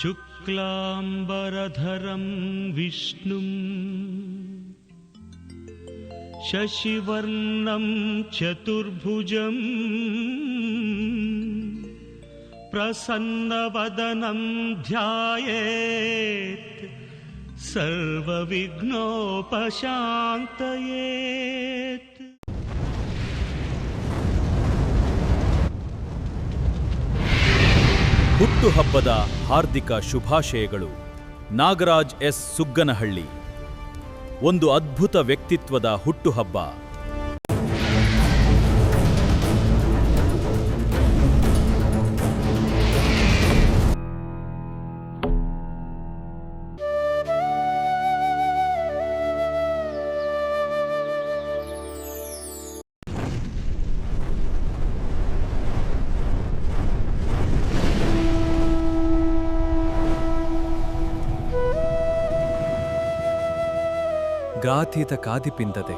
ಶುಕ್ಲಾಂಬರಧರಂ ವಿಷ್ಣುಂ ಶಶಿವರ್ಣಂ ಚತುರ್ಭುಜಂ ಪ್ರಸನ್ನವದನಂ ಧ್ಯಾಯೇತ್ ಸರ್ವವಿಘ್ನೋಪಶಾಂತಯೇತ್. ಹುಟ್ಟುಹಬ್ಬದ ಹಾರ್ದಿಕ ಶುಭಾಶಯಗಳು. ನಾಗರಾಜ್ ಎಸ್ ಸುಗ್ಗನಹಳ್ಳಿ. ಒಂದು ಅದ್ಭುತ ವ್ಯಕ್ತಿತ್ವದ ಹುಟ್ಟುಹಬ್ಬ. ಗಾಥಿತ ಕಾದಿಪಿಂದದೆ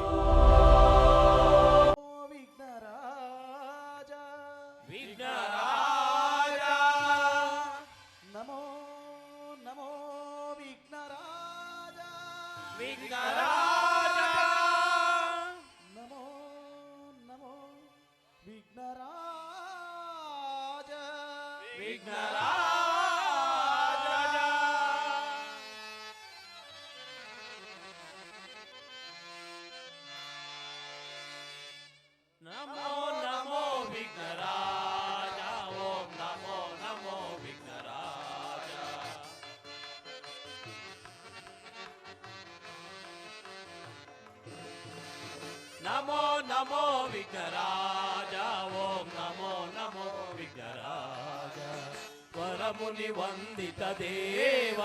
ನಮೋ ನಮೋ ವಿಘ್ನರಾಜ. ಓಂ ನಮೋ ನಮೋ ವಿಘ್ನರಾಜ. ವರಮುನಿ ವಂದಿತ ದೇವ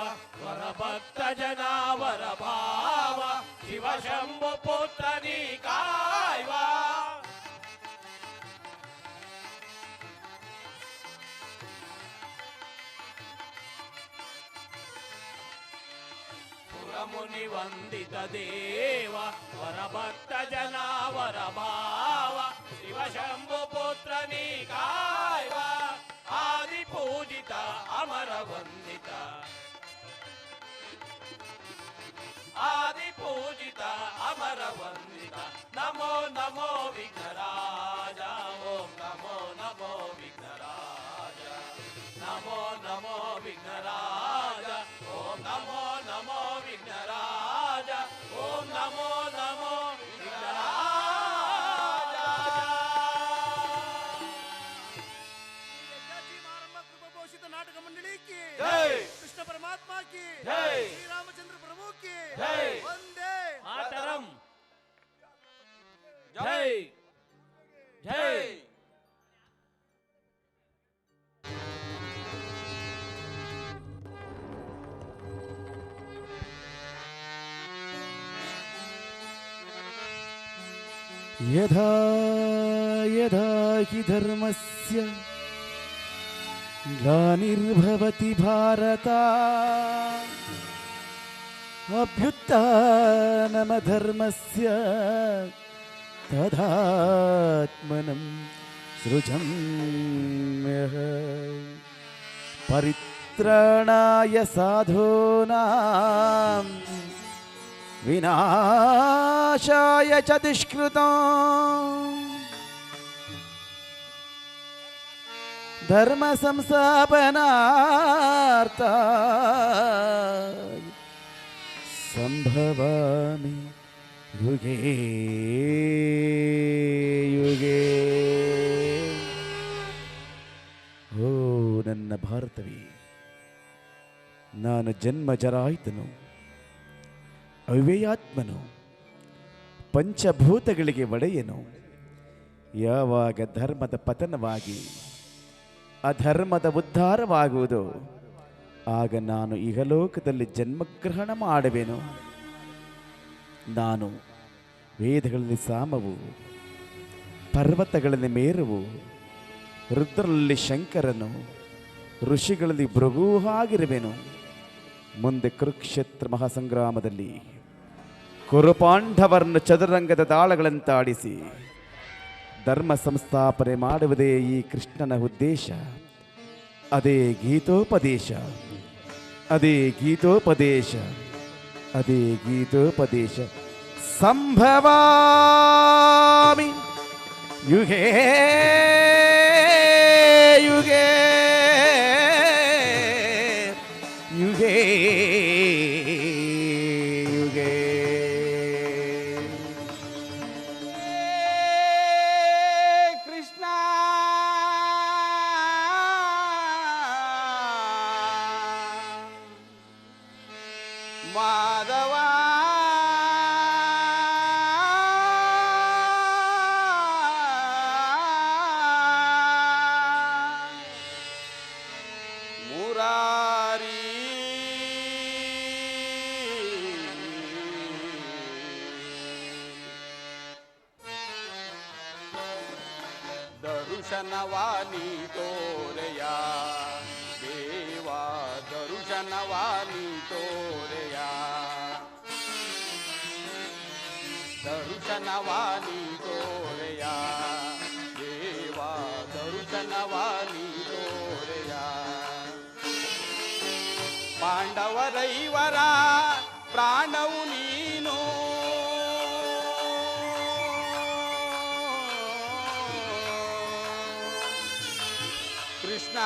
ವರಭಕ್ತ ಜನ ವರ ಭಾವ ಶಿವ ಶಂಭು ಪುತ್ರ ನೀ ಕಾಯ್ವ. ಮುನಿ ವಂದಿತ ದೇವ ವರಭಕ್ತ ಜನ ವರ ಭಾವ ಶಿವ ಶಂಭು ಪುತ್ರ ನೀ ಕಾಯ್ವ. ಆದಿ ಪೂಜಿತ ಅಮರ ವಂದಿತ ಆದಿ ಪೂಜಿತ ಅಮರ ವಂದಿತ. ನಮೋ ನಮೋ ವಿಘ್ನರಾಜ. ಓಂ ನಮೋ ನಮೋ ವಿಘ್ನರಾಜ. ನಮೋ ನಮೋ ವಿಘ್ನರಾಜ. ಓಂ ನಮೋ ನಮೋ ವಿಘ್ನರಾಜ. ಓಂ ನಮೋ ನಮೋ ವಿಘ್ನರಾಜ. ಕೃಪಘೋಷಿತ ನಾಟಕ ಮಂಡಳಿ ಕಿ ಜೈ. ಕೃಷ್ಣ ಪರಮಾತ್ಮ ಕಿ ಜೈ. ಶ್ರೀರಾಮಚಂದ್ರ ಪ್ರಭು ಕಿ ಜೈ. ವಂದೇ ಮಾತರಂ. ಜೈ ಜೈ. ಯದಾ ಯದಾ ಹಿ ಧರ್ಮಸ್ಯ ಗ್ಲಾನಿರ್ಭವತಿ ಭಾರತ ಅಭ್ಯುತ್ಥಾನಮಧರ್ಮಸ್ಯ ತದಾತ್ಮನಂ ಸೃಜಮ್ಯಹಂ. ಪರಿತ್ರಾಣಾಯ ಸಾಧೂನಾಂ ವಿನಾಶಾಯ ಚ ದುಷ್ಕೃತಾಂ. ಧರ್ಮ ಸಂಸ್ಥಾಪನಾರ್ಥಾಯ ಸಂಭವಾಮಿ ಯುಗೇ ಯುಗೇ. ಓ ನನ್ನ ಭಾರತವೇ, ನಾನು ಜನ್ಮ ಜರಾಯಿತನು, ಅವ್ಯಯಾತ್ಮನು, ಪಂಚಭೂತಗಳಿಗೆ ಒಡೆಯನು. ಯಾವಾಗ ಧರ್ಮದ ಪತನವಾಗಿ ಅಧರ್ಮದ ಉದ್ಧಾರವಾಗುವುದು, ಆಗ ನಾನು ಇಹಲೋಕದಲ್ಲಿ ಜನ್ಮಗ್ರಹಣ ಮಾಡುವೆನು. ನಾನು ವೇದಗಳಲ್ಲಿ ಸಾಮವು, ಪರ್ವತಗಳಲ್ಲಿ ಮೇರುವು, ರುದ್ರರಲ್ಲಿ ಶಂಕರನು, ಋಷಿಗಳಲ್ಲಿ ಭೃಗೂ ಆಗಿರುವೆನು. ಮುಂದೆ ಕುರುಕ್ಷೇತ್ರ ಮಹಾಸಂಗ್ರಾಮದಲ್ಲಿ ಕುರುಪಾಂಡವರನ್ನು ಚದುರಂಗದ ದಾಳಗಳಂತಾಡಿಸಿ ಧರ್ಮ ಸಂಸ್ಥಾಪನೆ ಮಾಡುವುದೇ ಈ ಕೃಷ್ಣನ ಉದ್ದೇಶ. ಅದೇ ಗೀತೋಪದೇಶ, ಅದೇ ಗೀತೋಪದೇಶ, ಅದೇ ಗೀತೋಪದೇಶ. ಸಂಭವಾಮಿ ಯುಗೇ ಯುಗೇ ಯುಗೇ ಯುಗೇ. ಕೃಷ್ಣ ಮಾಧವ ಮುರಾರಿ ದರುಶನವಾನಿ ತೋರೆಯ ದೇವ ದರುಶನವಾನಿ ತೋರೆಯ ದರುಶನವಾನಿ ತೋರೆಯ ದೇವ ದರುಶನವಾನಿ ತೋರೆಯ ಪಾಂಡವರೈವರ ಪ್ರಾಣವು ನೀನು ಕೃಷ್ಣ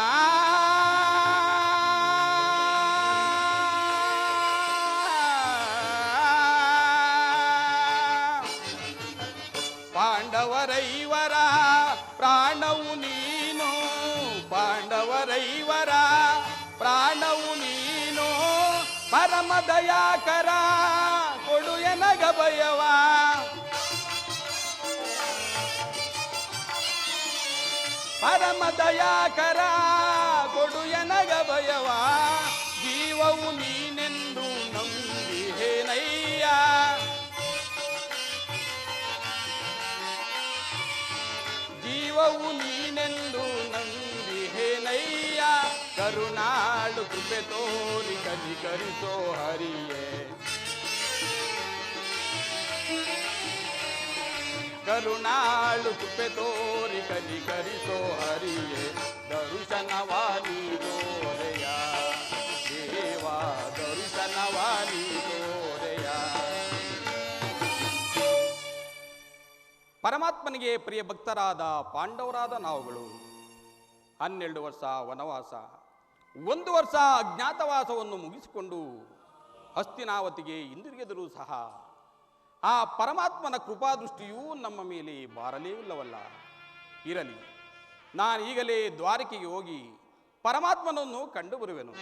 ಪಾಂಡವರೈವರ ಪ್ರಾಣವು ನೀನು ಪಾಂಡವರೈವರ ಪ್ರಾಣವು ನೀನು ಪರಮ ದಯಾಕರ ಕೊಡು ಎನಗ ಭಯವ ಪರಮ ದಯಾಕರ ಕೊಡು ಎನಗ ಭಯವ ಜೀವವು ನೀನೆಂದು ನಂಬಿಹೇನಯ್ಯ ಜೀವವು ನೀನೆಂದು ನಂಬಿಹೇನಯ್ಯ ಕರುಣಾಳು ಕೃಪೆ ತೋರಿ ಕನಿಕರಿಸೋ ಹರಿಯೇ ಕರುಣಾಳು ಕೃಪೆ ತೋರಿ ಕನಿಕರಿಸೋ ಹರಿಯೇ ದರುಶನವಾನಿ ತೋರೆಯ ದೇವ ದರುಶನವಾನಿ ತೋರೆಯ. ಪರಮಾತ್ಮನಿಗೆ ಪ್ರಿಯ ಭಕ್ತರಾದ ಪಾಂಡವರಾದ ನಾವುಗಳು 12 ವರ್ಷ ವನವಾಸ 1 ವರ್ಷ ಅಜ್ಞಾತವಾಸವನ್ನು ಮುಗಿಸಿಕೊಂಡು ಹಸ್ತಿನಾವತಿಗೆ ಹಿಂದಿರುಗಿದರೂ ಸಹ ಆ ಪರಮಾತ್ಮನ ಕೃಪಾದೃಷ್ಟಿಯೂ ನಮ್ಮ ಮೇಲೆ ಬಾರಲೇ ಇಲ್ಲವಲ್ಲ. ಇರಲಿ, ನಾನೀಗಲೇ ದ್ವಾರಕೆಗೆ ಹೋಗಿ ಪರಮಾತ್ಮನನ್ನು ಕಂಡು ಬರುವೆನು.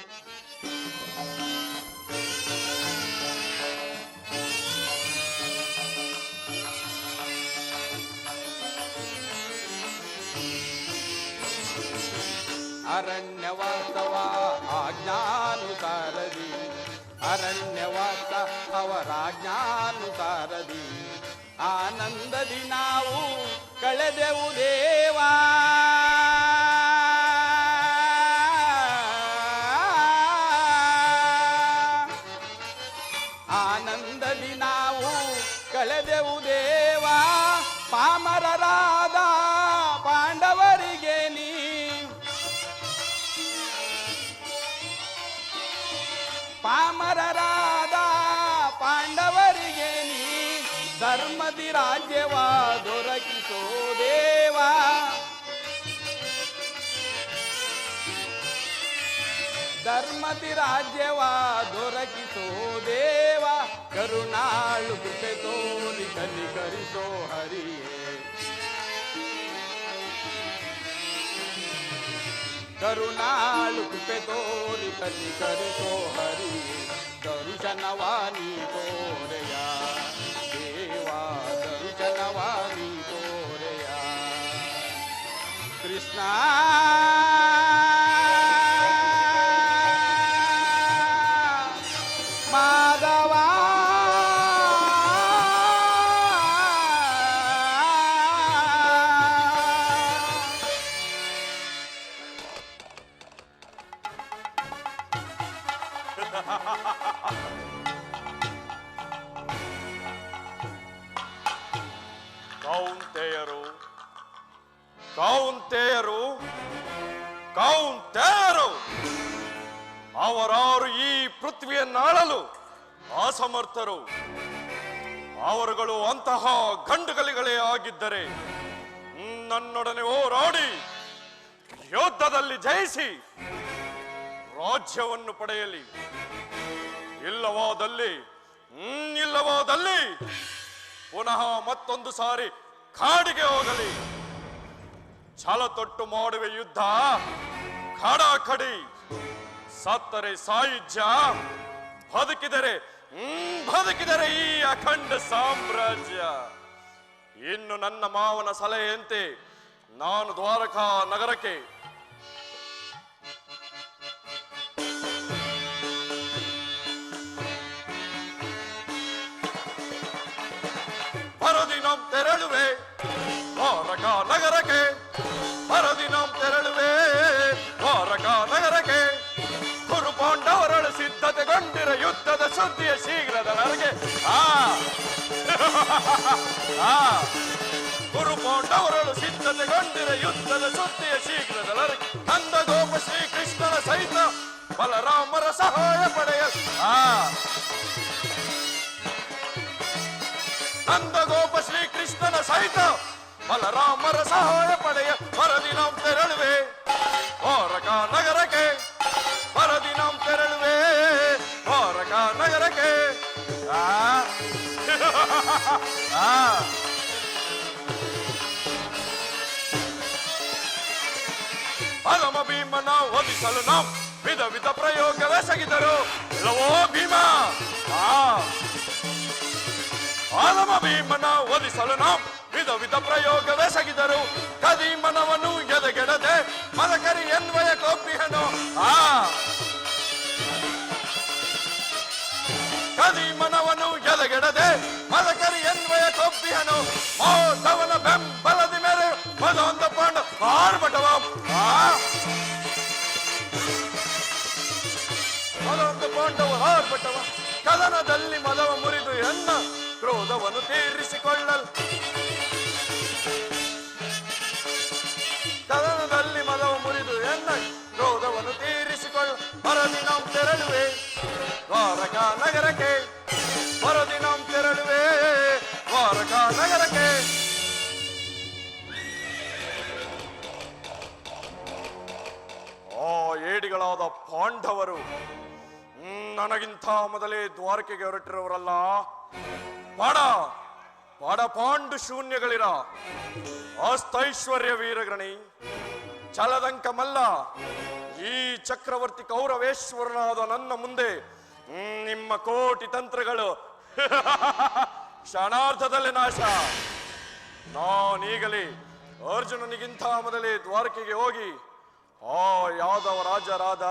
ಅರಣ್ಯವಾಸವ ಆಜ್ಞಾನುಸಾರದಿ ಅರಣ್ಯವಾಸ ಅವರಾಜ್ಞಾನುಸಾರದಿ ಆನಂದದಿ ನಾವು ಕಳೆದೆವು ದೇವಾ. ಆನಂದದಿ ನಾವು ಕಳೆದೆವು ದೇವಾ. ಪಾಮರರಾದ ಪಾಂಡವರಿಗೆ ನೀ ಪಾಮರರಾದ ಪಾಂಡವರಿಗೆ ನೀ ಧರ್ಮದಿ ರಾಜ್ಯವ ದೊರಕಿಸೋ ದೇವಾ. ಧರ್ಮದಿ ರಾಜ್ಯವ ದೊರಕಿಸೋ ದೇವ. ಕರುಣಾಳು ಕೃಪೆ ತೋರಿ ಕನಿಕರಿಸೋ ಹರಿಯೇ ಕರುಣಾಳು ಕೃಪೆ ತೋರಿ ಕನಿಕರಿಸೋ ಹರಿಯೇ ದರುಶನವಾನಿ ತೋರೆಯ ದೇವ ದರುಶನವಾನಿ ತೋರೆಯ. ಕೃಷ್ಣ ಮಾಧವ ಕೌಂತೆಯರು ಕೌಂತೆಯರು ಕೌಂತೆಯರು ಅವರಾರು ಈ ಪೃಥ್ವಿಯನ್ನಾಳಲು ಅಸಮರ್ಥರು. ಅವರುಗಳು ಅಂತಹ ಗಂಡುಗಳಿಗಳೇ ಆಗಿದ್ದರೆ ನನ್ನೊಡನೆ ಹೋರಾಡಿ ಯುದ್ಧದಲ್ಲಿ ಜಯಿಸಿ ರಾಜ್ಯವನ್ನು ಪಡೆಯಲಿ. ಇಲ್ಲವಾದಲ್ಲಿ ಪುನಃ ಮತ್ತೊಂದು ಸಾರಿ ಕಾಡಿಗೆ ಹೋಗಲಿ. ಛಲ ತೊಟ್ಟು ಮಾಡುವೆ ಯುದ್ಧ ಖಡಾಖಡಿ. ಸತ್ತರೆ ಸಾಯುಜ್ಯ, ಬದುಕಿದರೆ ಈ ಅಖಂಡ ಸಾಮ್ರಾಜ್ಯ. ಇನ್ನು ನನ್ನ ಮಾವನ ಸಲಹೆಯಂತೆ ನಾನು ದ್ವಾರಕಾ ನಗರಕ್ಕೆ ಪರದಿನಂ ತೆರಳುವೆ. ದ್ವಾರಕಾ ನಗರಕ್ಕೆ ಪರದಿನಂ ತೆರಳುವೆ. ದ್ವಾರಕಾ ನಗರಕ್ಕೆ ಕುರು ಪಾಂಡವರಳು ಸಿದ್ಧತೆಗೊಂಡಿರ ಯುದ್ಧದ ಸುದ್ದಿಯ ಶೀಘ್ರದ ನನಗೆ ಕುರು ಪಾಂಡವರಳು ಸಿದ್ಧತೆಗೊಂಡಿರ ಯುದ್ಧದ ಸುದ್ದಿಯ ಶೀಘ್ರದ ನನಗೆ ನಂದಗೋಪ ಶ್ರೀಕೃಷ್ಣನ ಸಹಿತ ಬಲರಾಮರ ಸಹಾಯ ಪಡೆಯ ನಂದಗೋಪ ಶ್ರೀಕೃಷ್ಣನ ಸಹಿತ ಬಲರಾಮರ ಸಹಾಯ ಪಡೆಯ ಪರದಿನಂ ತೆರಳುವೆ. ದ್ವಾರಕಾ ನಗರಕ್ಕೆ ಪರದಿನಂ ತೆರಳುವೆ. ದ್ವಾರಕಾ ನಗರಕ್ಕೆ ಅಲಮ ಭೀಮನ ಒದಿಸಲು ನಾವು ವಿಧ ಪ್ರಯೋಗವೆಸಗಿದರು. ಇಲ್ಲವೋ ಭೀಮ, ಆಲಮ ಭೀಮನ ಒದಿಸಲು ನಾವು ವಿಧ ಪ್ರಯೋಗವೆಸಗಿದರು. ಕದೀಮನವನು ಎದೆಗೆಡದೆ ಮದಕರಿ ಎನ್ವಯ ಕೋಪಿಹನು. ಕದೀಮನವನು ಎದೆಗೆಡದೆ ಮದಕರಿ ಎನ್ವಯ ಕೋಪಿಹನು. ಮೋದವನ ಬೆಂಬಲದ ಮೇರೆ ಮದೊಂದ ಪಾಂಡ ಆರ್ಭಟವ ಮದೊಂದು ಪಾಂಡವ ಆರ್ಭಟವ ಕದನದಲ್ಲಿ ಮದವ ಮುರಿದು ಎನ್ನ ಕ್ರೋಧವನ್ನು ತೀರಿಸಿಕೊಳ್ಳಲು. ಕದನದಲ್ಲಿ ಮದವ ಮುರಿದು ಎನ್ನ ಕ್ರೋಧವನ್ನು ತೀರಿಸಿಕೊಳ್ಳ ಪರದಿನಂ ತೆರಳುವೆ. ದ್ವಾರಕಾ ನಗರಕ್ಕೆ ಪರದಿನಂ ತೆರಳುವೆ. ದ್ವಾರಕಾ ನಗರಕ್ಕೆ ಆ ಏಡಿಗಳಾದ ಪಾಂಡವರು ನನಗಿಂತ ಮೊದಲೇ ದ್ವಾರಕೆಗೆ ಹೊರಟಿರುವರಲ್ಲ. ಪಾಡ ಪಾಂಡು ಶೂನ್ಯಗಳಿರ ಅಸ್ತೈಶ್ವರ್ಯ ವೀರಗಣಿ ಛಲದಂಕ ಮಲ್ಲ. ಈ ಚಕ್ರವರ್ತಿ ಕೌರವೇಶ್ವರನಾದ ನನ್ನ ಮುಂದೆ ನಿಮ್ಮ ಕೋಟಿ ತಂತ್ರಗಳು ಕ್ಷಣಾರ್ಧದಲ್ಲಿ ನಾಶ. ನಾನೀಗಲೇ ಅರ್ಜುನನಿಗಿಂತ ಮೊದಲೇ ದ್ವಾರಕೆಗೆ ಹೋಗಿ ಆ ಯಾದವ ರಾಜರಾದ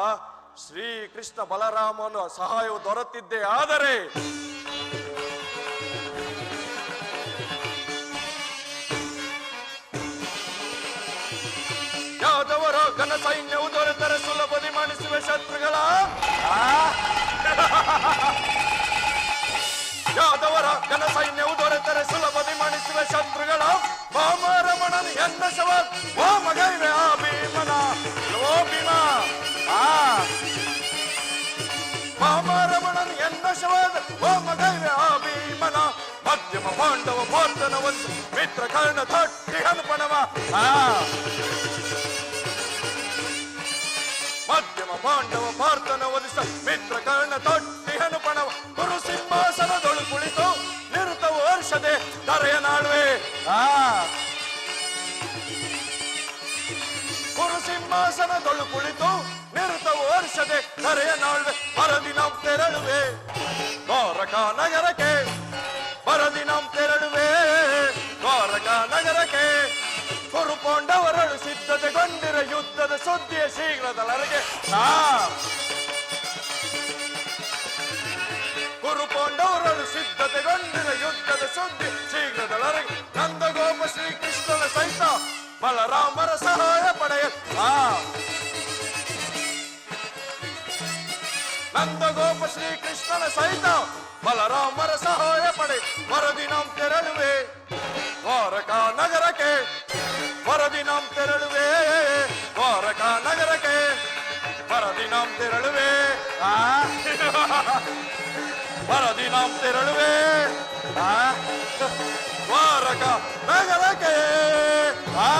ಶ್ರೀಕೃಷ್ಣ ಬಲರಾಮನ ಸಹಾಯವು ದೊರೆತಿದ್ದೆ. ಆದರೆ ಯಾದವರ ಘನ ಸೈನ್ಯವು ದೊರೆತರೆ ಸುಲಭದಿ ಮಣಿಸುವ ಶತ್ರುಗಳ. ಯಾದವರ ಘನ ಸೈನ್ಯವು ದೊರೆತರೆ ಸುಲಭದಿ ಮಣಿಸುವ ಶತ್ರುಗಳ. ವಾಮರಮಣನು ಎನ್ನ ಶವ ಓ ಮಗೈವೆ ಆ ಭೀಮನ. ಓ ಭೀಮ, ವಾಮರಮಣನು ಎನ್ನ ಶವ ಓ ಮಗೈವೆ ಆ ಭೀಮನ. ಮಧ್ಯಮ ಪಾಂಡವ ಪಾರ್ಥನ ಒಂದು ಮಿತ್ರ ಕರ್ಣ ತಟ್ಟಿ ಹನುಪಣವ. ಮಧ್ಯಮ ಪಾಂಡವ ಪಾರ್ಥನ ಒಲಿಸ ಮಿತ್ರ ಕರ್ಣ ತೊಟ್ಟಿ ಹನುಪಣವ. ಗುರು ಸಿಂಹಾಸನದೊಳು ಕುಳಿತು ನಿರುತ ವರ್ಷದೆ ಧರೆಯ ನಾಳುವೆ. ಗುರು ಸಿಂಹಾಸನದೊಳು ಕುಳಿತು ನಿರುತ ವರ್ಷದೆ ಧರೆಯ ನಾಳುವೆ. ಪರದಿನಂ ತೆರಳುವೆ. ದ್ವಾರಕಾ ನಗರಕ್ಕೆ ಪರದಿನಂ ತೆರಳುವೆ. ದ್ವಾರಕಾ ನಗರಕ್ಕೆ ಕುರು ಪಾಂಡವರಳು ಸಿದ್ಧತೆಗೊಂಡಿರ ಯುದ್ಧದ ಸುದ್ದಿಯ ಶೀಘ್ರದೊಳಗೆ. ಕುರು ಪಾಂಡವರಳು ಸಿದ್ಧತೆಗೊಂಡಿರ ಯುದ್ಧದ ಸುದ್ದಿ ಶೀಘ್ರದೊಳಗೆ. ನಂದಗೋಪ ಶ್ರೀಕೃಷ್ಣನ ಸಹಿತ ಬಲರಾಮರ ಸಹಾಯ ಪಡೆಯ. ನಂದಗೋಪ ಶ್ರೀಕೃಷ್ಣನ ಸಹಿತ ಬಲರಾಮರ ಸಹಾಯ ಪಡೆ. ವರದಿನಂ ತೆರಳುವೆ. ದ್ವಾರಕಾ ನಗರಕ್ಕೆ ವರದಿನಂ ತೆರಳುವೆ. ದ್ವಾರಕಾ ನಗರಕ್ಕೆ ವರದಿನಂ ತೆರಳುವೆ. ಆ? ವರದಿನಾಂ ತೆರಳುವೆ ಆ? ದ್ವಾರಕ ನಗರಕ್ಕೆ ಆ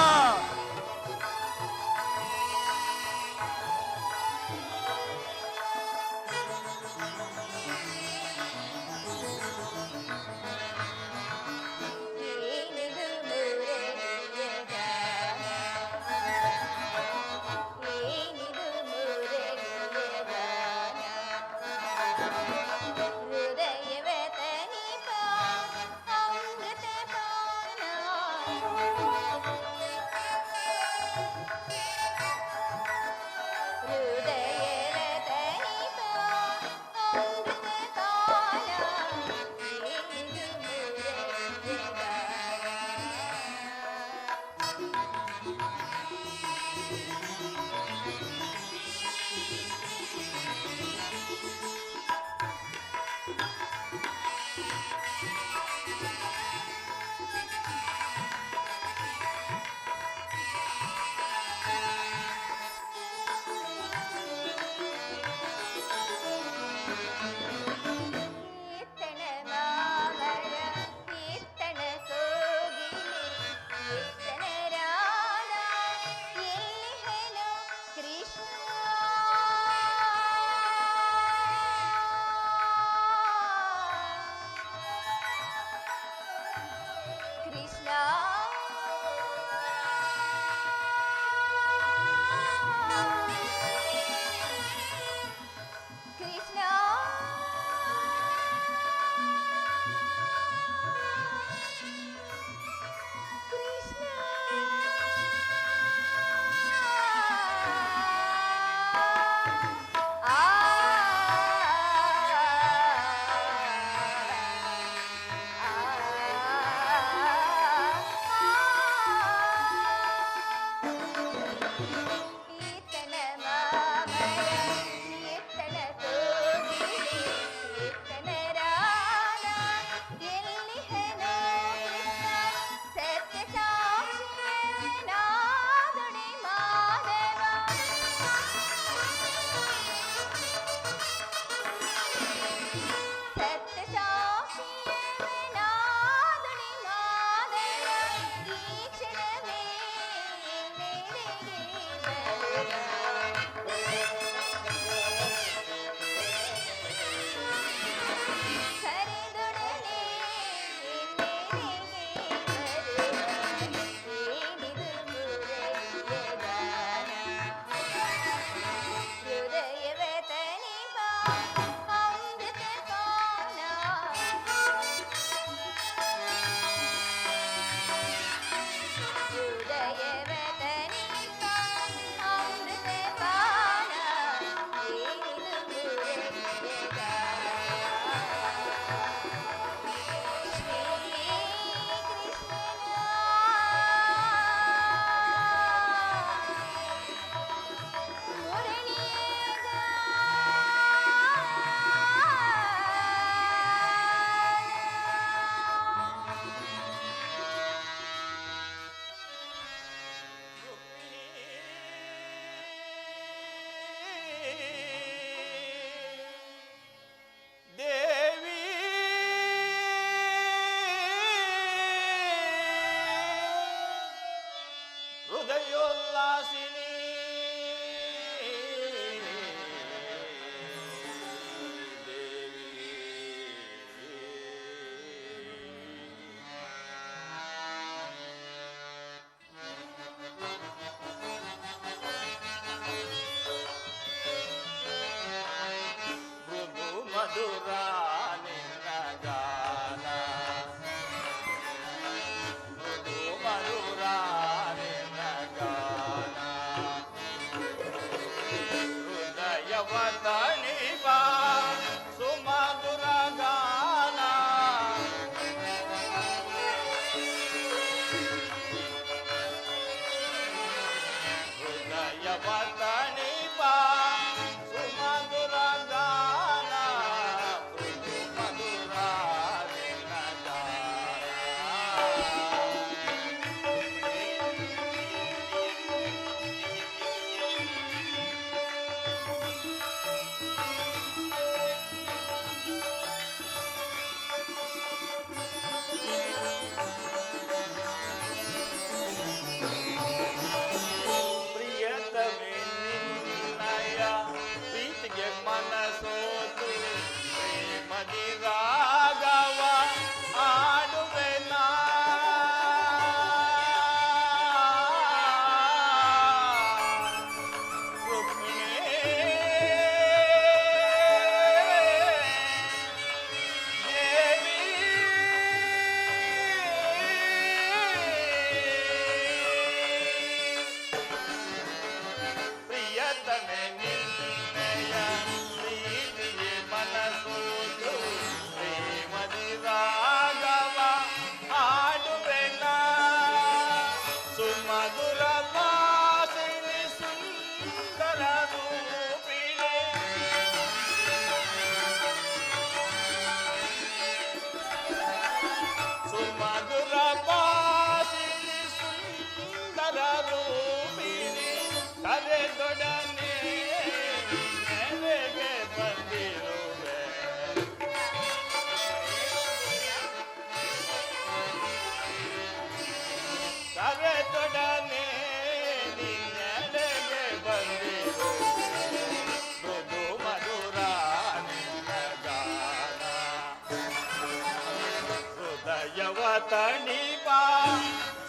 ತಣಿಪ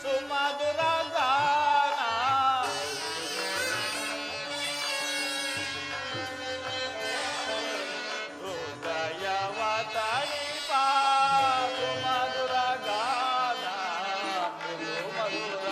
ಸುಮಧುರ ಗಾನ ಹೃದಯವ ತಣಿಪ ಸುಮಧುರ ಗಾನ ಮಧುರ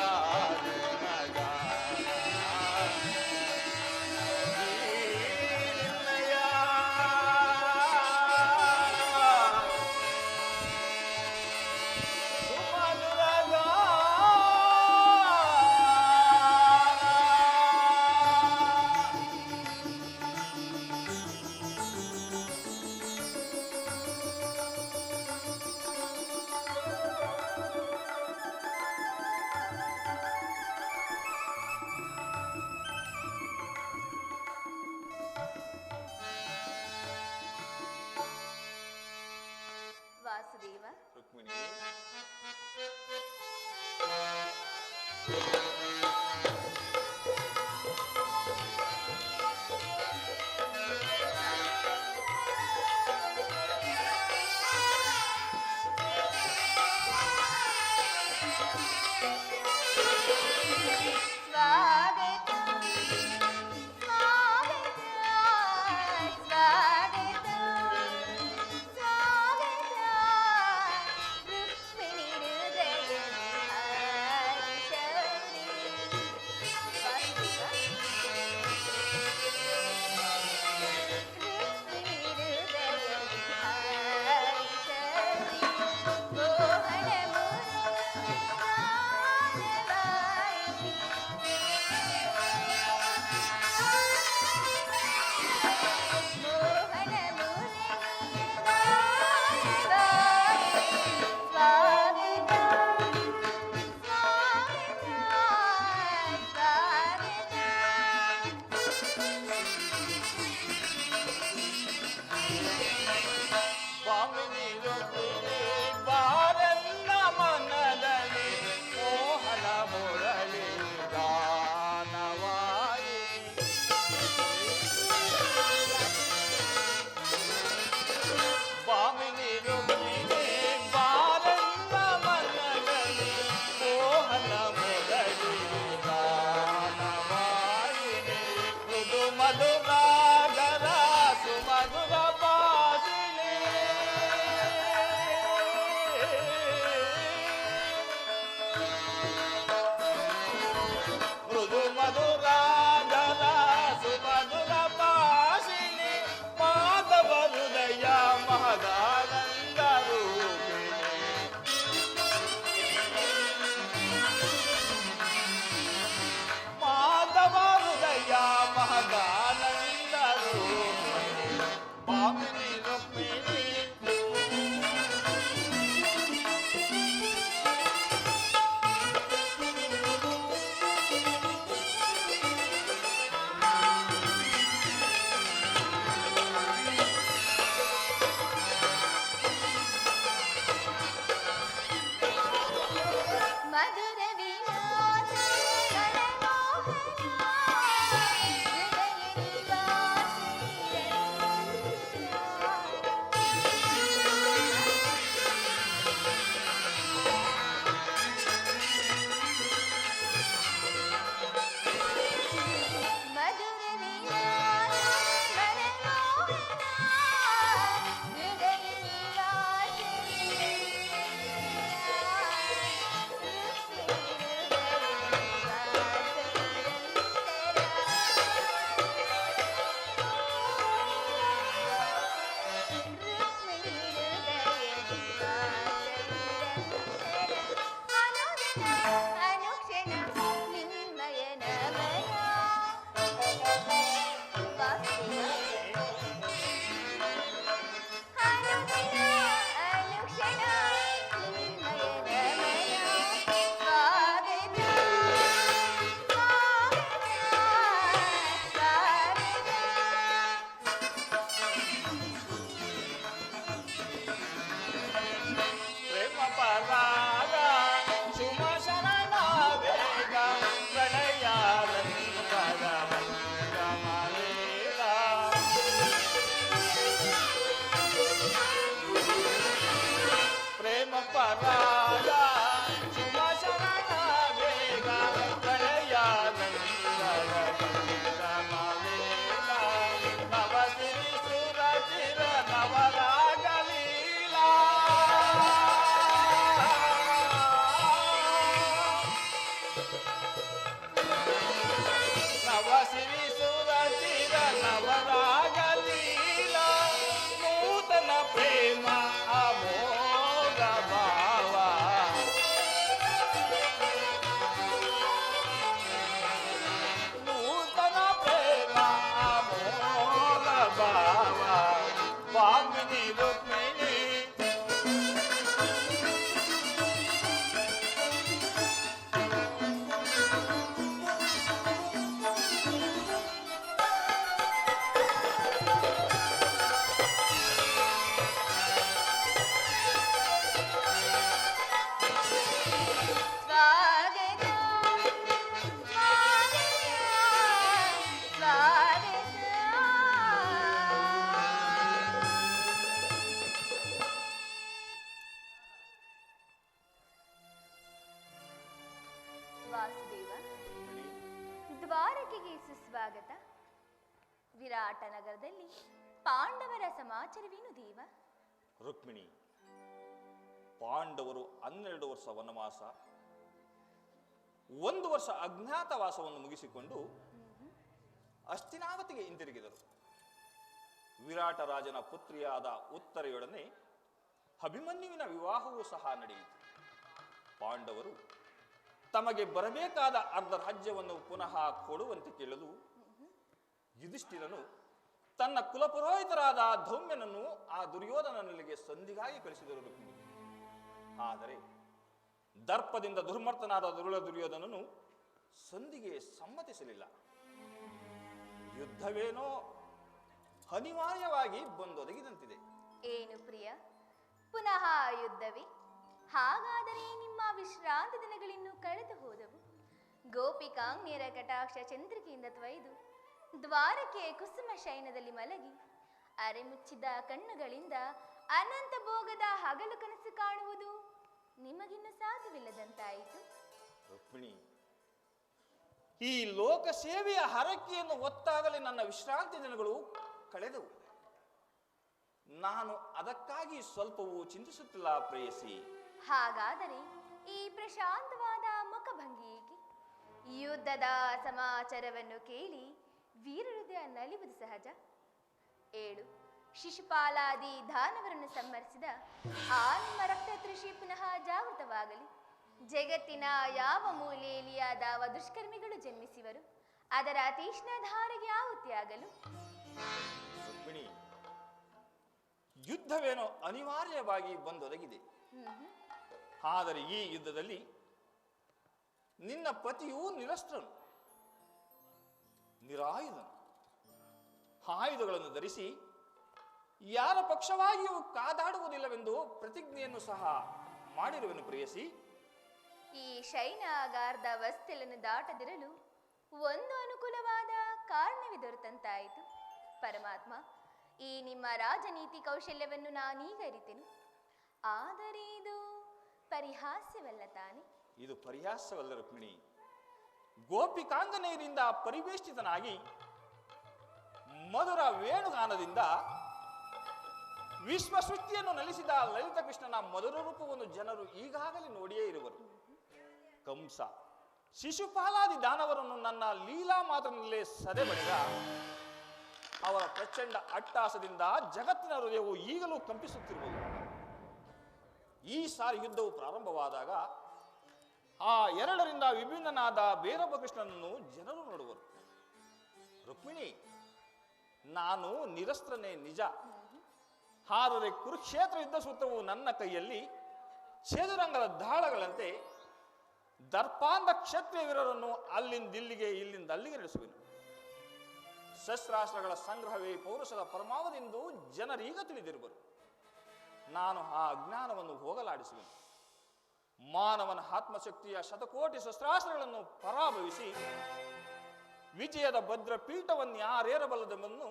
ವಾಸುದೇವ, ರುಕ್ಮಿಣಿ ಸ್ವಾಗತ ಸ್ವಾಗತ ಸ್ವಾಗತ ಸ್ವಾಗತ ರುಕ್ಮಿಣಿ ಹೃದಯ ಹರಿಷರಿ. ವಾಸುದೇವ, ರುಕ್ಮಿಣಿ ಹೃದಯ ಹರಿಷರಿ. ಮೋಹನ ಮುರಳೀಗಾನವಾಯಿನಿ. ಮೋಹನ ಮುರಳೀಗಾನವಾಯಿನಿ. ಸ್ವಾಗತ ಸ್ವಾಗತ ಸ್ವಾಮಿನಿ ರುಕ್ಮಿಣಿ ಬಾರನ್ನ ಮನದಲ್ಲಿ ಮೋಹನ ಮುರಳಿ ಗಾನವಾಯಿನಿ. ಸ್ವಾಮಿನಿ ರುಕ್ಮಿಣಿ ಬಾರನ್ನ ಮನದಲ್ಲಿ ಮೋಹನ ಮುರಳಿ ಗಾನವಾಯಿನಿ. ಮೃದು ಮಧುರಾಗರ ಸುಮಧುರ ಬಾಸಿನಿ ವಿರಾಟ ನಗರದಲ್ಲಿ ಪಾಂಡವರ ಸಮಾಚಾರವೇನು ದೇವ? ರುಕ್ಮಿಣಿ, ಪಾಂಡವರು 12 ವರ್ಷ ವನವಾಸ, 1 ವರ್ಷ ಅಜ್ಞಾತವಾಸವನ್ನು ಮುಗಿಸಿಕೊಂಡು ಹಸ್ತಿನಾವತಿಗೆ ಹಿಂತಿರುಗಿದರು. ವಿರಾಟ ರಾಜನ ಪುತ್ರಿಯಾದ ಉತ್ತರೆಯೊಡನೆ ಅಭಿಮನ್ಯುವಿನ ವಿವಾಹವೂ ಸಹ ನಡೆಯಿತು. ಪಾಂಡವರು ತಮಗೆ ಬರಬೇಕಾದ ಅರ್ಧ ರಾಜ್ಯವನ್ನು ಪುನಃ ಕೊಡುವಂತೆ ಕೇಳಲು ಯುಧಿಷ್ಠಿರನು ತನ್ನ ಕುಲಪುರೋಹಿತರಾದ ಧೌಮ್ಯನನ್ನು ಆ ದುರ್ಯೋಧನನಿಗೆ ಸಂಧಿಗಾಗಿ ಕಳಿಸಿದರು ರುಕ್ಮಿಣಿ. ಆದರೆ ದರ್ಪದಿಂದ ದುರ್ಮರ್ತನಾದ ದುರ್ಯೋಧನನು ಸಂಧಿಗೆ ಸಮ್ಮತಿಸಲಿಲ್ಲ. ಯುದ್ಧವೇನೋ ಅನಿವಾರ್ಯವಾಗಿ ಬಂದೊದಗಿದಂತಿದೆ. ಏನು ಪ್ರಿಯ, ಪುನಃ ಯುದ್ಧವೇ? ಹಾಗಾದರೆ ನಿಮ್ಮ ವಿಶ್ರಾಂತಿ ದಿನಗಳಿನ್ನೂ ಕಳೆದು ಹೋದವು. ಗೋಪಿಕಾಂಗ್ಯರ ಕಟಾಕ್ಷ ಚಂದ್ರಿಕೆಯಿಂದ ತ್ವಯ್ದು ದ್ವಾರಕೆ ಕುಸುಮ ಶಯನದಲ್ಲಿ ಮಲಗಿ ಅರೆಮುಚ್ಚಿದ ಕಣ್ಣುಗಳಿಂದ ಅನಂತ ಭೋಗದ ಹಗಲು ಕನಸು ಕಾಣುವುದು ನಿಮಗಿನ್ನು ಸಾಧ್ಯವಿಲ್ಲದಂತಾಯಿತು. ರುಕ್ಮಿಣಿ, ಈ ಲೋಕ ಸೇವೆಯ ಹರಕೆಯನ್ನು ಹೊತ್ತಾಗಲೇ ನನ್ನ ವಿಶ್ರಾಂತಿ ದಿನಗಳು ಕಳೆದವು. ನಾನು ಅದಕ್ಕಾಗಿ ಸ್ವಲ್ಪವೂ ಚಿಂತಿಸುತ್ತಿಲ್ಲ ಪ್ರೇಯಸಿ. ಹಾಗಾದರೆ ಈ ಪ್ರಶಾಂತವಾದ ಮುಖಭಂಗಿ ಏಕೆ? ಯುದ್ಧದ ಸಮಾಚಾರವನ್ನು ಕೇಳಿ ವೀರಹೃದಯ ನಲಿಯುವುದು ಸಹಜ. 7 ಶಿಶುಪಾಲಾದಿ ದಾನವರನ್ನು ಸಂಹರಿಸಿದ ಆ ನಿಮ್ಮ ರಕ್ತ ತೃಷಿ ಪುನಃ ಜಾಗೃತವಾಗಲಿ. ಜಗತ್ತಿನ ಯಾವ ಮೂಲೆಯಲ್ಲಿ ಯಾದವ ದುಷ್ಕರ್ಮಿಗಳು ಜನ್ಮಿಸಿವರು, ಅದರ ತೀಕ್ಷ್ಣ ಧಾರೆಗೆ ಆಹುತಿಯಾಗಲು. ರುಕ್ಮಿಣಿ, ಯುದ್ಧವೇನೋ ಅನಿವಾರ್ಯವಾಗಿ ಬಂದೊದಗಿದೆ. ಆದರೆ ಈ ಯುದ್ಧದಲ್ಲಿ ನಿನ್ನ ಪತಿಯು ನಿರಸ್ತ್ರನು, ನಿರಾಯುಧನು. ಆಯುಧಗಳನ್ನು ಧರಿಸಿ ಯಾರ ಪಕ್ಷವಾಗಿಯೂ ಕಾದಾಡುವುದಿಲ್ಲವೆಂದು ಪ್ರತಿಜ್ಞೆಯನ್ನು ಸಹ ಮಾಡಿರುವೆನು ಪ್ರೇಯಸಿ. ಈ ಶೈನಾಗಾರ್ಧ ವಸ್ತಿಲನ್ನು ದಾಟದಿರಲು ಒಂದು ಅನುಕೂಲವಾದ ಕಾರಣವೇ ದೊರೆತಂತಾಯಿತು. ಪರಮಾತ್ಮ, ಈ ನಿಮ್ಮ ರಾಜನೀತಿ ಕೌಶಲ್ಯವನ್ನು ನಾನೀಗ ಅರಿತೆನು. ಆದರೆ ಇದು ಪರಿಹಾಸ್ಯವಲ್ಲ ತಾನೆ? ಇದು ಪರಿಹಾಸವಲ್ಲ ರುಕ್ಮಿಣಿ. ಗೋಪಿಕಾಂಗನೆಯರಿಂದ ಪರಿವೇಷ್ಟಿತನಾಗಿ ಮಧುರ ವೇಣುಗಾನದಿಂದ ವಿಶ್ವ ಸೃಷ್ಟಿಯನ್ನು ನಲಿಸಿದ ಲಲಿತ ಕೃಷ್ಣನ ಮಧುರ ರೂಪವನ್ನು ಜನರು ಈಗಾಗಲೇ ನೋಡಿಯೇ ಇರುವರು. ಕಂಸ, ಶಿಶುಪಾಲಾದಿ ದಾನವರನ್ನು ನನ್ನ ಲೀಲಾ ಮಾತ್ರನಲ್ಲೇ ಸದೆಬಡಿದ ಅವರ ಪ್ರಚಂಡ ಅಟ್ಟಹಾಸದಿಂದ ಜಗತ್ತಿನ ಹೃದಯವು ಈಗಲೂ ಕಂಪಿಸುತ್ತಿರುವುದು. ಈ ಸಾರಿ ಯುದ್ಧವು ಪ್ರಾರಂಭವಾದಾಗ ಆ 2ರಿಂದ ವಿಭಿನ್ನನಾದ ಬೇರೊಬ್ಬ ಕೃಷ್ಣನನ್ನು ಜನರು ನೋಡುವರು. ರುಕ್ಮಿಣಿ, ನಾನು ನಿರಸ್ತ್ರನೇ ನಿಜ. ಆದರೆ ಕುರುಕ್ಷೇತ್ರ ಯುದ್ಧ ಸೂತ್ರವು ನನ್ನ ಕೈಯಲ್ಲಿ ಚದುರಂಗದ ದಾಳಗಳಂತೆ ದರ್ಪಾಂಧ ಕ್ಷತ್ರಿಯ ವೀರರನ್ನು ಅಲ್ಲಿಂದಿಲ್ಲಿಗೆ ಇಲ್ಲಿಂದ ಅಲ್ಲಿಗೆ ನಡೆಸುವೆನು. ಶಸ್ತ್ರಾಸ್ತ್ರಗಳ ಸಂಗ್ರಹವೇ ಪೌರುಷದ ಪರಮಾವಧಿಯೆಂದು ಜನರೀಗ ತಿಳಿದಿರುವರು. ನಾನು ಆ ಅಜ್ಞಾನವನ್ನು ಹೋಗಲಾಡಿಸುವೆನು. ಮಾನವನ ಆತ್ಮಶಕ್ತಿಯ ಶತಕೋಟಿ ಶಸ್ತ್ರಾಸ್ತ್ರಗಳನ್ನು ಪರಾಭವಿಸಿ ವಿಜಯದ ಭದ್ರ ಪೀಠವನ್ನು ಯಾರೇರಬಲ್ಲದೆಂಬುದನ್ನು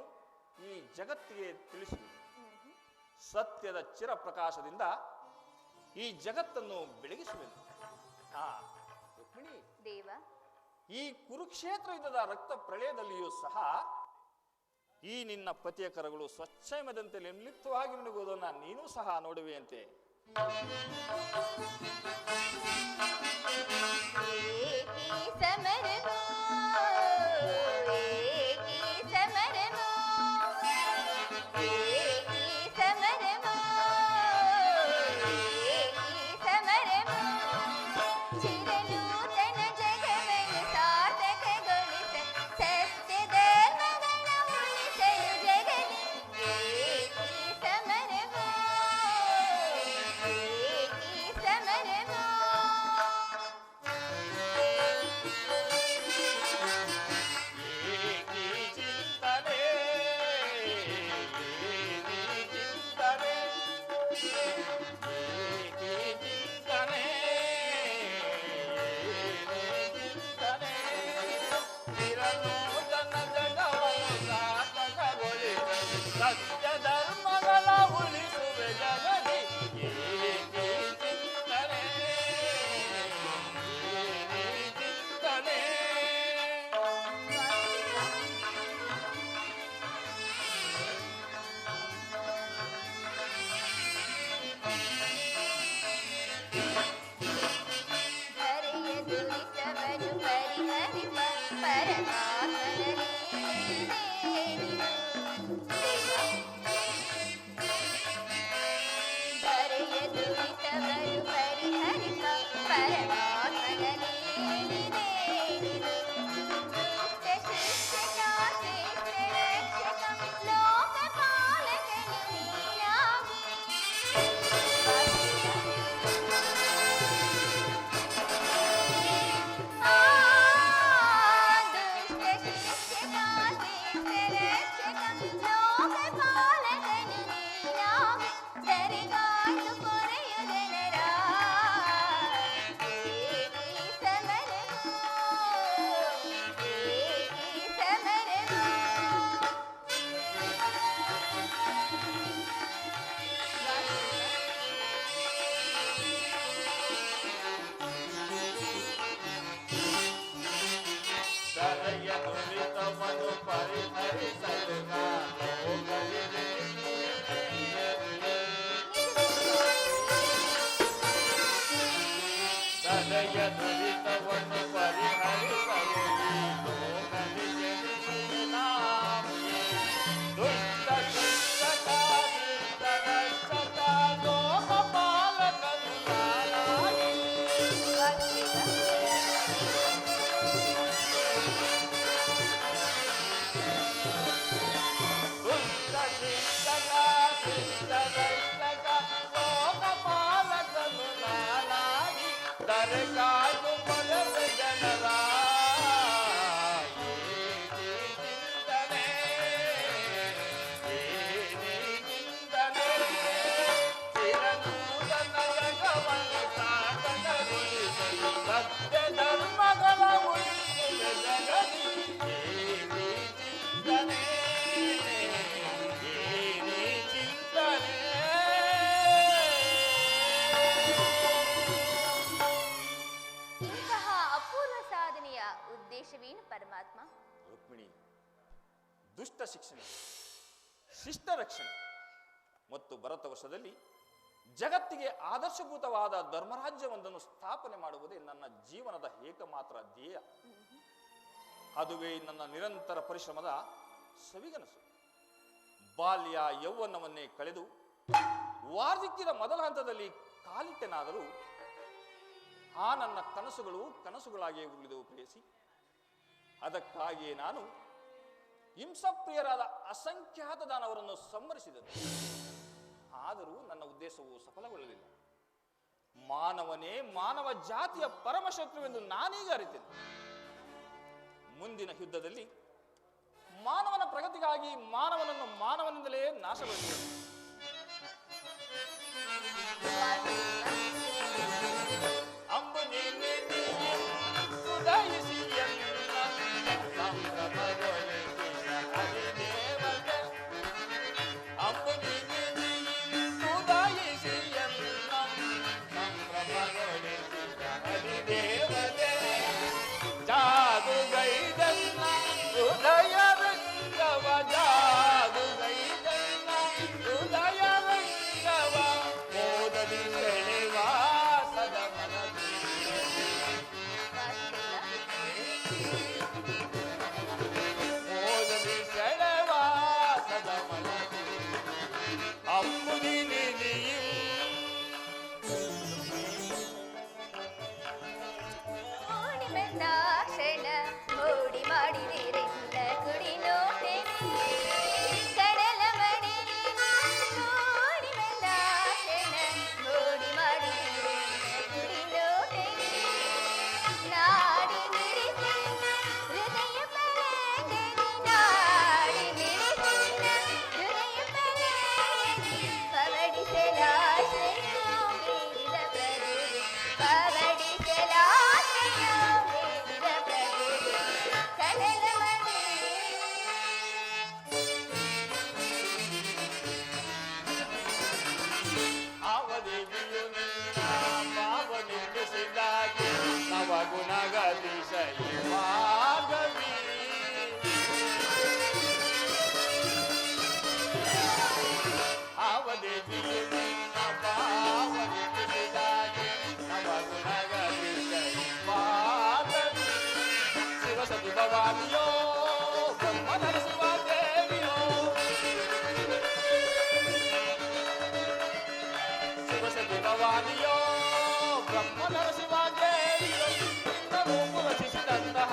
ಈ ಜಗತ್ತಿಗೆ ತಿಳಿಸುವುದು. ಸತ್ಯದ ಚಿರಪ್ರಕಾಶದಿಂದ ಈ ಜಗತ್ತನ್ನು ಬೆಳಗಿಸುವೆನು. ರುಕ್ಮಿಣಿ ದೇವ, ಈ ಕುರುಕ್ಷೇತ್ರ ಯುದ್ಧದ ರಕ್ತ ಪ್ರಳಯದಲ್ಲಿಯೂ ಸಹ ಈ ನಿನ್ನ ಪತಿಯ ಕರಗಳು ಸ್ವಚ್ಛಮದಂತೆ ನಿರ್ಲಿಪ್ತವಾಗಿ ಮಿನುಗುವುದನ್ನು ನೀನೂ ಸಹ ನೋಡುವೆಯಂತೆ. ಸತ್ಯ ಧರ್ಮಗಳ ಉಳಿಸುವೆ ಜಗದಿ ಚಿಂತನೆ ಚಿಂತನೆ. ಶಿಕ್ಷಕ ಶಿಷ್ಟರಕ್ಷಕ ಲೋಕಪಾಲಕನು ನಾನಾಗಿ ದರಗಾಡು ಪದದ ಜನರ ಧರ್ಮಗಳ ಉಳಿಸಿದ ಜಗದಿ ಚಿಂತನೆ ಚಿಂತನೆ. ಇಂತಹ ಅಪೂರ್ವ ಸಾಧನೆಯ ಉದ್ದೇಶವೇನು ಪರಮಾತ್ಮ? ರುಕ್ಮಿಣಿ, ದುಷ್ಟ ಶಿಕ್ಷಣೆ, ಶಿಷ್ಟ ರಕ್ಷಣೆ ಮತ್ತು ಭರತ ವರ್ಷದಲ್ಲಿ ಜಗತ್ತಿಗೆ ಆದರ್ಶಭೂತವಾದ ಧರ್ಮರಾಜ್ಯವೊಂದನ್ನು ಸ್ಥಾಪನೆ ಮಾಡುವುದೇ ನನ್ನ ಜೀವನದ ಏಕಮಾತ್ರ ಧ್ಯೇಯ. ಅದುವೇ ನನ್ನ ನಿರಂತರ ಪರಿಶ್ರಮದ ಸವಿಗನಸು. ಬಾಲ್ಯ ಯೌವನವನ್ನೇ ಕಳೆದು ವಾರ್ಧಕ್ಯದ ಮೊದಲ ಹಂತದಲ್ಲಿ ಕಾಲಿಟ್ಟೆನಾದರೂ ಆ ನನ್ನ ಕನಸುಗಳಾಗಿಯೇ ಉಳಿದವು ಪ್ರೇಯಸಿ. ಅದಕ್ಕಾಗಿಯೇ ನಾನು ಹಿಂಸಪ್ರಿಯರಾದ ಅಸಂಖ್ಯಾತ ದಾನವರನ್ನು ಸಂಹರಿಸಿದರು. ಆದರೂ ನನ್ನ ಉದ್ದೇಶವು ಸಫಲಗೊಳ್ಳಲಿಲ್ಲ. ಮಾನವನೇ ಮಾನವ ಜಾತಿಯ ಪರಮಶತ್ರುವೆಂದು ನಾನೀಗ ಅರಿತೇನೆ. ಮುಂದಿನ ಯುದ್ಧದಲ್ಲಿ ಮಾನವನ ಪ್ರಗತಿಗಾಗಿ ಮಾನವನನ್ನು ಮಾನವನಿಂದಲೇ ನಾಶಗೊಳಿಸಿದರು. ಬ್ರಹ್ಮ ನರಸಿಂಹ ದೇವಿಯೋ ರೂಪ ರಚಿಸಿದಂತಹ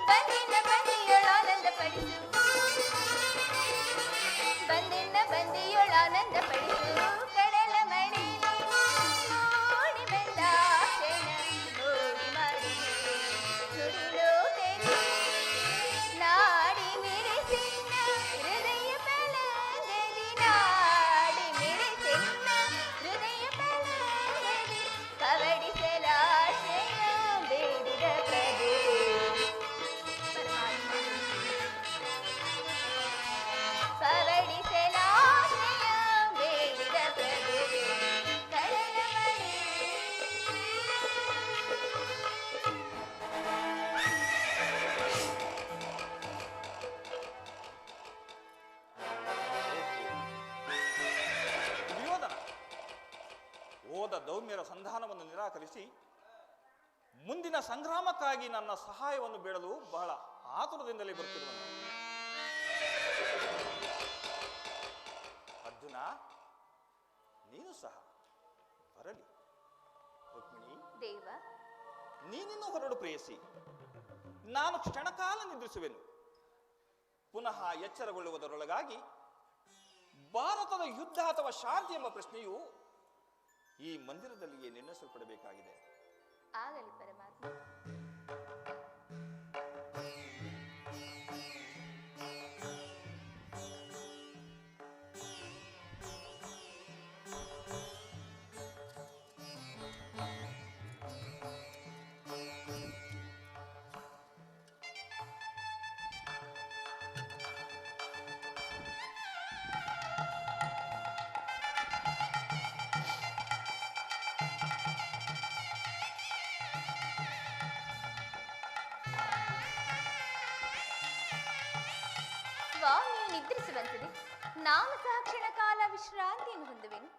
ಬಂದಿನ ಬಂದಿಯೊಳಾನಂದ ಪಡಿಸು ಬಂದಿನ ಬಂದಿಯೊಳಾನಂದ ಪಡಿಸು ಕಡಲ ಮಣಿ ಮೂಡಿ ಬಂದ ಕ್ಷಣ ಮೂಡಿ ಮಾಡಿ ಸುಡಿಲು ತೆರೆ ನಾಡಿ ಮಿಡಿಸಿನ ಹೃದಯ ಪಲಂಗದಿ ನಾಡಿ ಮಿಡಿಸಿನ ಹೃದಯ ಪಲಂಗದಿ ಕವಡಿಸಲಾಶಯ ಬೇಡಿದ ಪ್ರಭು ಪವಡಿಸಲಾಶಯ ಬೇಡಿದ ಪ್ರಭು ಕಡಲ ಮಣಿ ದುರ್ಯೋಧನ ಓದ ದೌಮ್ಯರ ಸಂಧಾನವನ್ನು ನಿರಾಕರಿಸಿ ಮುಂದಿನ ಸಂಗ್ರಾಮಕ್ಕಾಗಿ ನನ್ನ ಸಹಾಯವನ್ನು ಬೇಡಲು ಬಹಳ ಆತುರದಿಂದಲೇ ಬರುತ್ತಿರುವನು. ಅರ್ಜುನ, ನೀನು ಸಹ ಬರಲಿ. ರುಕ್ಮಿಣಿ, ದೇವ ನೀನಿನ್ನು ಹೊರಡು ಪ್ರೇಯಸಿ. ನಾನು ಕ್ಷಣಕಾಲ ನಿದ್ರಿಸುವೆನು. ಪುನಃ ಎಚ್ಚರಗೊಳ್ಳುವುದರೊಳಗಾಗಿ ಭಾರತದ ಯುದ್ಧ ಅಥವಾ ಶಾಂತಿ ಎಂಬ ಪ್ರಶ್ನೆಯು ಈ ಮಂದಿರದಲ್ಲಿಯೇ ನಿರ್ಣಯಿಸಲ್ಪಡಬೇಕಾಗಿದೆ. ಆಗಲಿ ಪರಮಾತ್ಮ. ಸ್ವಾಮಿಯು ನಿದ್ರಿಸುವಂತಿದೆ. ನಾನು ಸಹ ಕ್ಷಣ ಕಾಲ ವಿಶ್ರಾಂತಿಯನ್ನು ಹೊಂದುವೆನು.